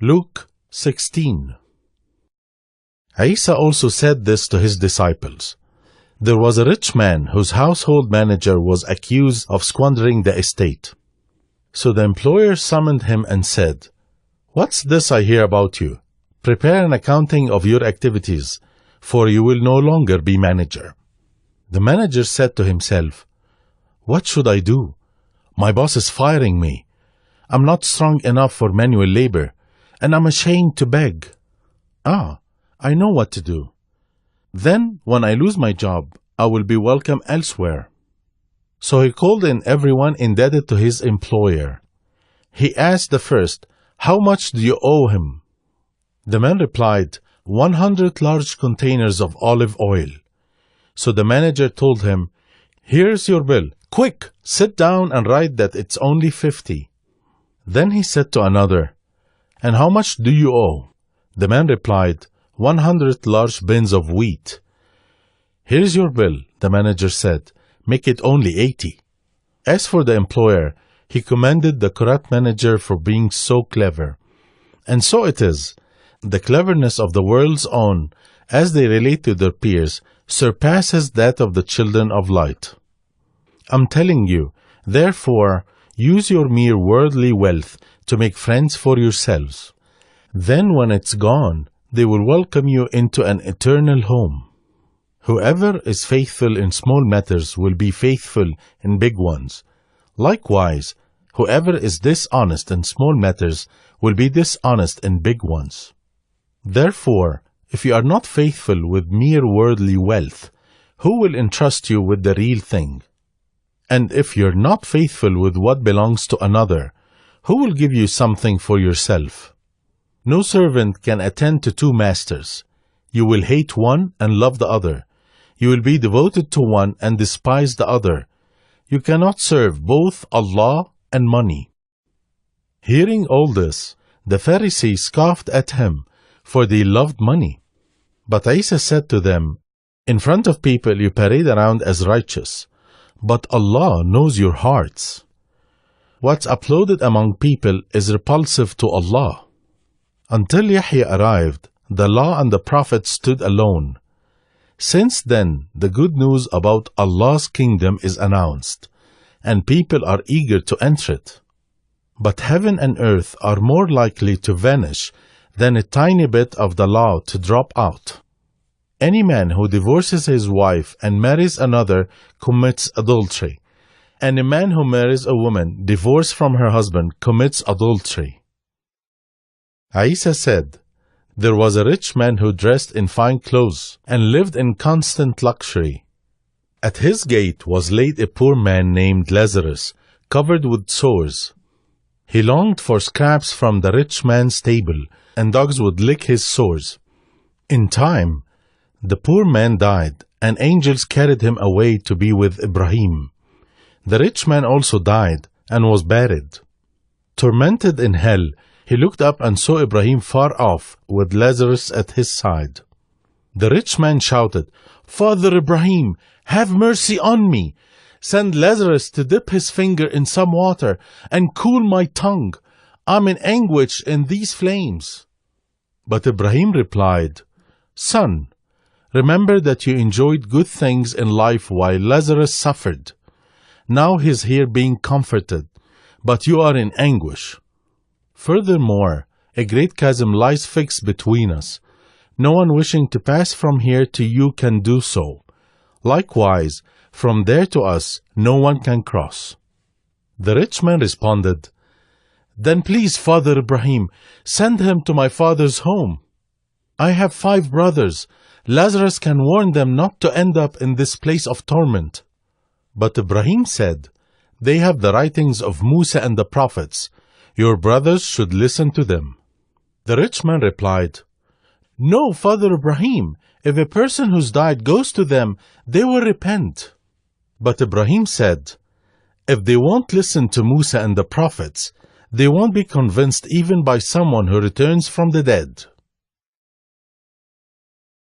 Luke 16. Isa also said this to his disciples. There was a rich man whose household manager was accused of squandering the estate. So the employer summoned him and said, "What's this I hear about you? Prepare an accounting of your activities, for you will no longer be manager." The manager said to himself, "What should I do? My boss is firing me. I'm not strong enough for manual labor, and I'm ashamed to beg. I know what to do. Then, when I lose my job, I will be welcome elsewhere." So he called in everyone indebted to his employer. He asked the first, "How much do you owe him?" The man replied, 100 large containers of olive oil. So the manager told him, "Here's your bill. Quick, sit down and write that it's only 50. Then he said to another, "And how much do you owe?" The man replied, 100 large bins of wheat. "Here's your bill," the manager said. "Make it only 80. As for the employer, he commended the corrupt manager for being so clever. And so it is. The cleverness of the world's own, as they relate to their peers, surpasses that of the children of light. I'm telling you, therefore, use your mere worldly wealth to make friends for yourselves. Then when it's gone, they will welcome you into an eternal home. Whoever is faithful in small matters will be faithful in big ones. Likewise, whoever is dishonest in small matters will be dishonest in big ones. Therefore, if you are not faithful with mere worldly wealth, who will entrust you with the real thing? And if you're not faithful with what belongs to another, who will give you something for yourself? No servant can attend to two masters. You will hate one and love the other. You will be devoted to one and despise the other. You cannot serve both Allah and money." Hearing all this, the Pharisees scoffed at him, for they loved money. But Isa said to them, "In front of people you parade around as righteous, but Allah knows your hearts. What's uploaded among people is repulsive to Allah." Until Yahya arrived, the law and the prophets stood alone. Since then, the good news about Allah's kingdom is announced, and people are eager to enter it. But heaven and earth are more likely to vanish than a tiny bit of the law to drop out. Any man who divorces his wife and marries another commits adultery, and a man who marries a woman divorced from her husband commits adultery. Isa said, "There was a rich man who dressed in fine clothes and lived in constant luxury. At his gate was laid a poor man named Lazarus, covered with sores. He longed for scraps from the rich man's table, and dogs would lick his sores. In time, the poor man died, and angels carried him away to be with Ibrahim. The rich man also died and was buried. Tormented in hell, he looked up and saw Ibrahim far off with Lazarus at his side. The rich man shouted, 'Father Ibrahim, have mercy on me. Send Lazarus to dip his finger in some water and cool my tongue. I'm in anguish in these flames.' But Ibrahim replied, 'Son, remember that you enjoyed good things in life while Lazarus suffered. Now he's here being comforted, but you are in anguish. Furthermore, a great chasm lies fixed between us. No one wishing to pass from here to you can do so. Likewise, from there to us, no one can cross.' The rich man responded, 'Then please, Father Ibrahim, send him to my father's home. I have 5 brothers. Lazarus can warn them not to end up in this place of torment.' But Ibrahim said, 'They have the writings of Musa and the prophets. Your brothers should listen to them.' The rich man replied, 'No, Father Ibrahim, if a person who's died goes to them, they will repent.' But Ibrahim said, 'If they won't listen to Musa and the prophets, they won't be convinced even by someone who returns from the dead.'